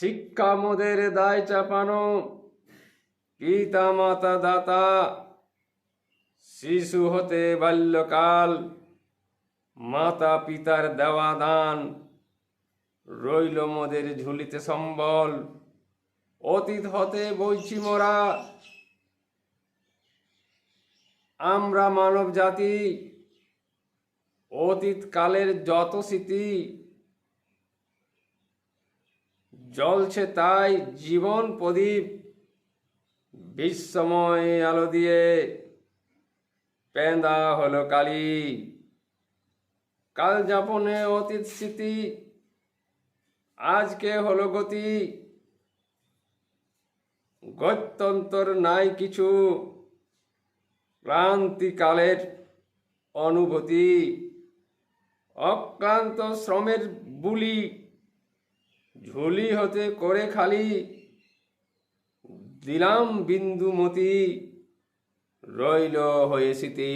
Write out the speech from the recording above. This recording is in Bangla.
শিক্ষা মোদের দায় চাপানো, পিতা মাতা দাতা, শিশু হতে বাল্যকাল, মাতা পিতার দেওয়া দান, রইল মোদের ঝুলিতে সম্বল। অতীত হতে বইছি মোরা, আমরা মানব জাতি, অতীত কালের যত স্মৃতি, জ্বলছে তাই জীবন প্রদীপ, বিশ্বময় আলো দিয়ে পেঁদা হলো কালি। কাল যাপনে অতীত স্মৃতি, আজকে হলো গতি, গত্যন্তর নাই কিছু, ক্রান্তিকালের অনুভূতি। অক্লান্ত শ্রমের বুলি, ঝুলি হতে করে খালি, দিলাম বিন্দুমতি, রইল হয়ে স্মৃতি।